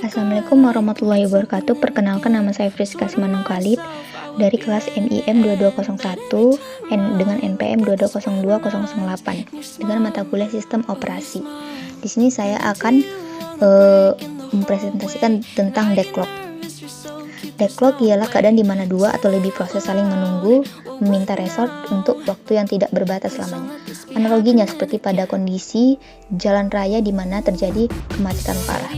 Assalamualaikum warahmatullahi wabarakatuh. Perkenalkan, nama saya Friska Simanung Khalid dari kelas MIM 2201 dengan NPM 2202008 dengan mata kuliah Sistem Operasi. Di sini saya akan mempresentasikan tentang deadlock. Deadlock ialah keadaan di mana dua atau lebih proses saling menunggu meminta resource untuk waktu yang tidak berbatas lamanya. Analoginya seperti pada kondisi jalan raya di mana terjadi kemacetan parah.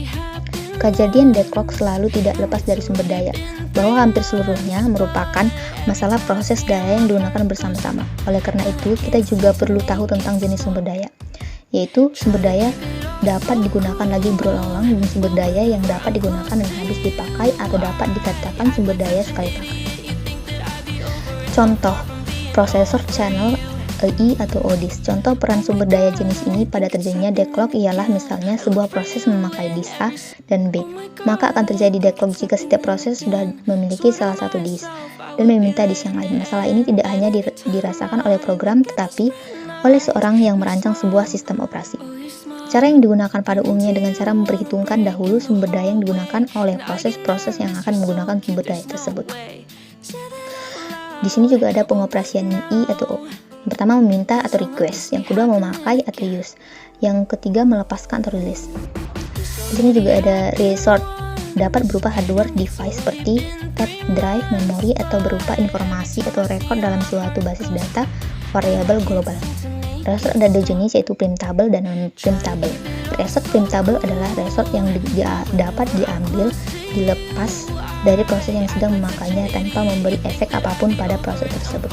Kejadian deadlock selalu tidak lepas dari sumber daya, bahwa hampir seluruhnya merupakan masalah proses daya yang digunakan bersama-sama. Oleh karena itu, kita juga perlu tahu tentang jenis sumber daya, yaitu sumber daya dapat digunakan lagi berulang-ulang dan sumber daya yang dapat digunakan dan habis dipakai atau dapat dikatakan sumber daya sekali pakai. Contoh, prosesor channel AI atau ODIS. Contoh peran sumber daya jenis ini pada terjadinya deadlock ialah misalnya sebuah proses memakai disk A dan B. Maka akan terjadi deadlock jika setiap proses sudah memiliki salah satu disk dan meminta disk yang lain. Masalah ini tidak hanya dirasakan oleh program tetapi oleh seorang yang merancang sebuah sistem operasi. Cara yang digunakan pada umumnya dengan cara memperhitungkan dahulu sumber daya yang digunakan oleh proses-proses yang akan menggunakan sumber daya tersebut. Di sini juga ada pengoperasian I atau O. Yang pertama meminta atau request, yang kedua memakai atau use, yang ketiga melepaskan atau release. Di sini juga ada resort, dapat berupa hardware device seperti tab, drive, memori, atau berupa informasi atau record dalam suatu basis data variabel global. Resort ada dua jenis, yaitu printable dan non-printable. Resort printable adalah resort yang dapat diambil dilepas dari proses yang sedang memakainya tanpa memberi efek apapun pada proses tersebut.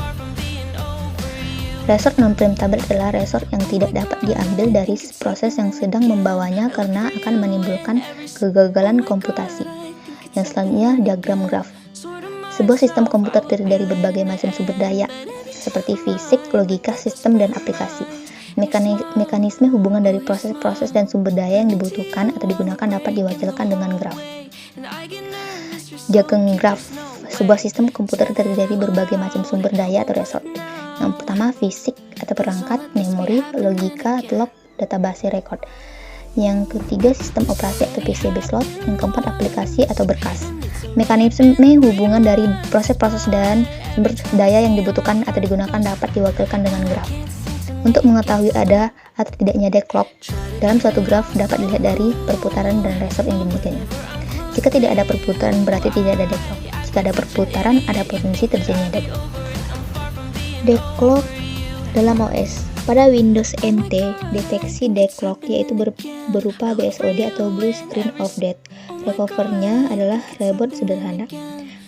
Resort non-printable adalah resort yang tidak dapat diambil dari proses yang sedang membawanya karena akan menimbulkan kegagalan komputasi. Yang selanjutnya, diagram graf. Sebuah sistem komputer terdiri dari berbagai macam sumber daya, seperti fisik, logika, sistem, dan aplikasi. Mekanisme hubungan dari proses-proses dan sumber daya yang dibutuhkan atau digunakan dapat diwakilkan dengan graf. Diagram graf. Sebuah sistem komputer terdiri dari berbagai macam sumber daya atau resort. Yang pertama, fisik atau perangkat, memori, logika, log, database, record. Yang ketiga, sistem operasi atau PCB slot. Yang keempat, aplikasi atau berkas. Mekanisme hubungan dari proses-proses dan sumber daya yang dibutuhkan atau digunakan dapat diwakilkan dengan graf. Untuk mengetahui ada atau tidaknya deadlock, dalam suatu graf dapat dilihat dari perputaran dan resort yang dimilikinya. Jika tidak ada perputaran, berarti tidak ada deadlock. Jika ada perputaran, ada potensi terjadinya deadlock. Deadlock dalam OS. Pada Windows NT, deteksi deadlock yaitu berupa BSOD atau Blue Screen of Death. Recovernya adalah reboot sederhana.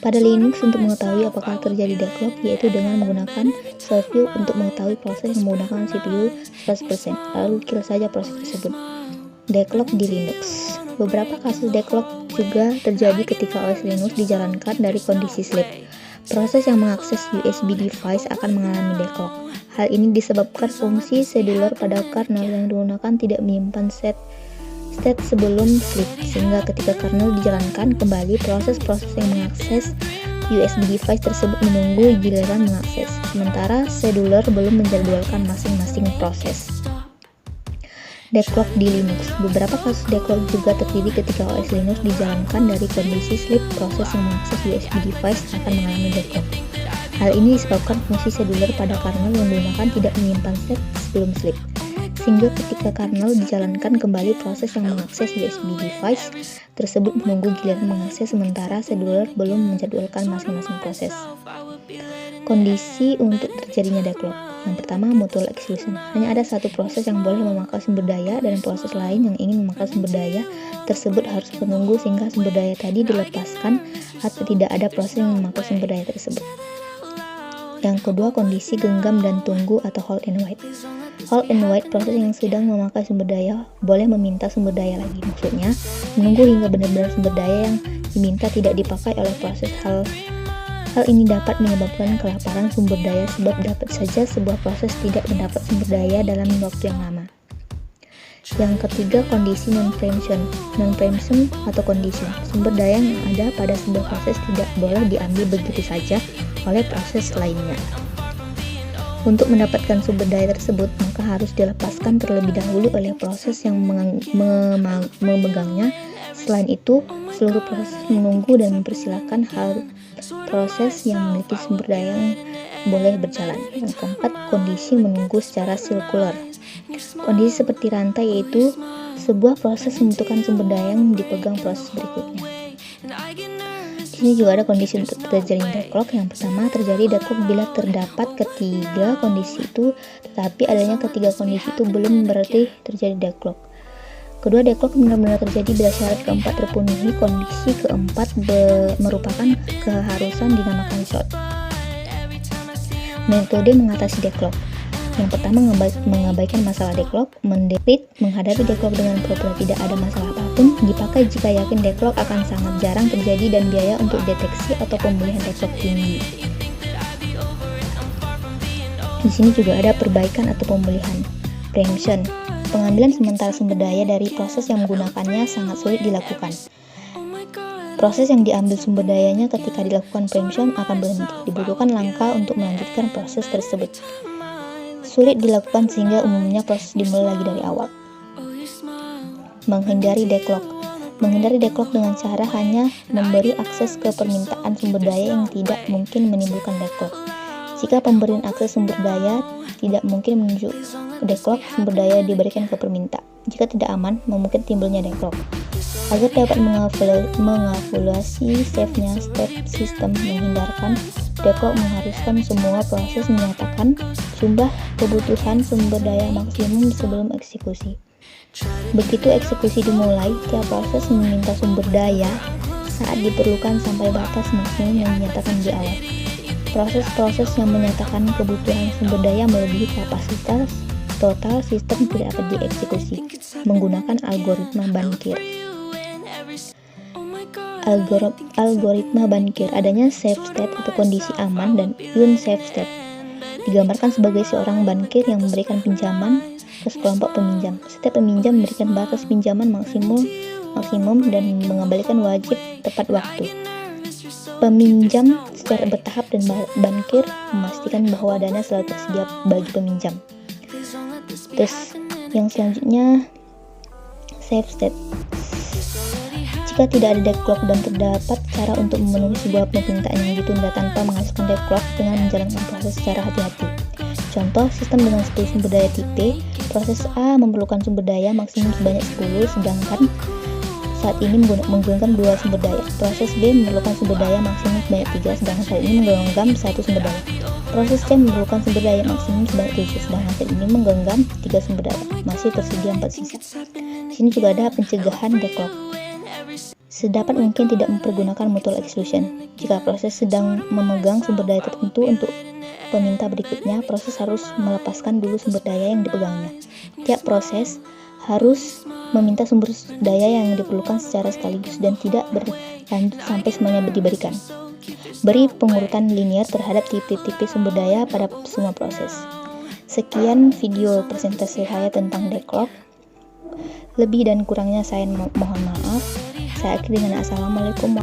Pada Linux, untuk mengetahui apakah terjadi deadlock yaitu dengan menggunakan Shellview untuk mengetahui proses yang menggunakan CPU 100%, lalu kill saja proses tersebut. Deadlock di Linux. Beberapa kasus deadlock juga terjadi ketika OS Linux dijalankan dari kondisi sleep. Proses yang mengakses USB device akan mengalami deadlock. Hal ini disebabkan fungsi scheduler pada kernel yang digunakan tidak menyimpan state sebelum sleep, sehingga ketika kernel dijalankan kembali, proses-proses yang mengakses USB device tersebut menunggu giliran mengakses, sementara scheduler belum menjadwalkan masing-masing proses. Deadlock di Linux. Beberapa kasus deadlock juga terjadi ketika OS Linux dijalankan dari kondisi sleep. Proses yang mengakses USB device akan mengalami deadlock. Hal ini disebabkan fungsi scheduler pada kernel yang digunakan tidak menyimpan state sebelum sleep, sehingga ketika kernel dijalankan kembali, proses yang mengakses USB device tersebut menunggu giliran mengakses, sementara scheduler belum menjadwalkan masing-masing proses. Kondisi untuk terjadinya deadlock. Yang pertama, mutual exclusion. Hanya ada satu proses yang boleh memakai sumber daya dan proses lain yang ingin memakai sumber daya tersebut harus menunggu sehingga sumber daya tadi dilepaskan atau tidak ada proses yang memakai sumber daya tersebut. Yang kedua, kondisi genggam dan tunggu atau hold and wait. Hold and wait, proses yang sedang memakai sumber daya boleh meminta sumber daya lagi. Maksudnya, menunggu hingga benar-benar sumber daya yang diminta tidak dipakai oleh proses. Hal ini dapat menyebabkan kelaparan sumber daya sebab dapat saja sebuah proses tidak mendapat sumber daya dalam waktu yang lama. Yang ketiga, kondisi non-preemption. Non-preemption atau condition. Sumber daya yang ada pada sebuah proses tidak boleh diambil begitu saja oleh proses lainnya. Untuk mendapatkan sumber daya tersebut, maka harus dilepaskan terlebih dahulu oleh proses yang memegangnya Selain itu, seluruh proses menunggu dan mempersilahkan hal proses yang memiliki sumber daya yang boleh berjalan. Yang keempat, kondisi menunggu secara sirkular. Kondisi seperti rantai yaitu sebuah proses membutuhkan sumber daya yang dipegang proses berikutnya. Di sini juga ada kondisi untuk terjadi deadlock. Yang pertama, terjadi deadlock bila terdapat ketiga kondisi itu, tetapi adanya ketiga kondisi itu belum berarti terjadi deadlock. Kedua, deadlock benar-benar terjadi bila syarat keempat terpenuhi. Kondisi keempat merupakan keharusan dinamakan short. Metode mengatasi deadlock. Yang pertama, mengabaikan masalah deadlock. Menghadapi deadlock dengan pura-pura tidak ada masalah apapun dipakai jika yakin deadlock akan sangat jarang terjadi dan biaya untuk deteksi atau pemulihan deadlock tinggi. Di sini juga ada perbaikan atau pemulihan. Preemption. Pengambilan sementara sumber daya dari proses yang menggunakannya sangat sulit dilakukan. Proses yang diambil sumber dayanya ketika dilakukan preemption akan berhenti. Dibutuhkan langkah untuk melanjutkan proses tersebut. Sulit dilakukan sehingga umumnya proses dimulai lagi dari awal. Menghindari deadlock. Menghindari deadlock dengan cara hanya memberi akses ke permintaan sumber daya yang tidak mungkin menimbulkan deadlock. Jika pemberian akses sumber daya tidak mungkin menuju deadlock, sumber daya diberikan ke peminta. Jika tidak aman, memungkinkan timbulnya deadlock. Agar dapat mengevaluasi safe-nya step sistem menghindarkan deadlock mengharuskan semua proses menyatakan jumlah kebutuhan sumber daya maksimum sebelum eksekusi. Begitu eksekusi dimulai, tiap proses meminta sumber daya saat diperlukan sampai batas maksimum yang dinyatakan di awal. Proses-proses yang menyatakan kebutuhan sumber daya melebihi kapasitas total sistem tidak dapat dieksekusi menggunakan algoritma Bankir. Algoritma Bankir adanya safe state atau kondisi aman dan unsafe state. Digambarkan sebagai seorang bankir yang memberikan pinjaman ke sekelompok peminjam. Setiap peminjam memberikan batas pinjaman maksimum dan mengembalikan wajib tepat waktu. Peminjam secara bertahap dan bankir memastikan bahwa dana selalu tersedia bagi peminjam. Terus yang selanjutnya safe state. Jika tidak ada deadlock dan terdapat cara untuk memenuhi sebuah permintaan yang ditunda tanpa menghasilkan deadlock dengan menjalankan proses secara hati-hati. Contoh, sistem dengan 10 sumber daya tipe, proses A memerlukan sumber daya maksimum sebanyak 10, sedangkan saat ini menggunakan 2 sumber daya. Proses B memerlukan sumber daya maksimum sebanyak 3, sedangkan saat ini menggenggam 1 sumber daya. Proses C memerlukan sumber daya maksimum sebanyak 7, sedangkan saat ini menggenggam 3 sumber daya. Masih tersedia 4 sisa. Di sini juga ada pencegahan deadlock. Sedapat mungkin tidak mempergunakan mutual exclusion. Jika proses sedang memegang sumber daya tertentu untuk peminta berikutnya, proses harus melepaskan dulu sumber daya yang dipegangnya. Tiap proses harus meminta sumber daya yang diperlukan secara sekaligus dan tidak berlanjut sampai semuanya diberikan. Beri pengurutan linear terhadap tipe-tipe sumber daya pada semua proses. Sekian video presentasi saya tentang deadlock. Lebih dan kurangnya saya mohon maaf. Saya akhiri dengan assalamualaikum.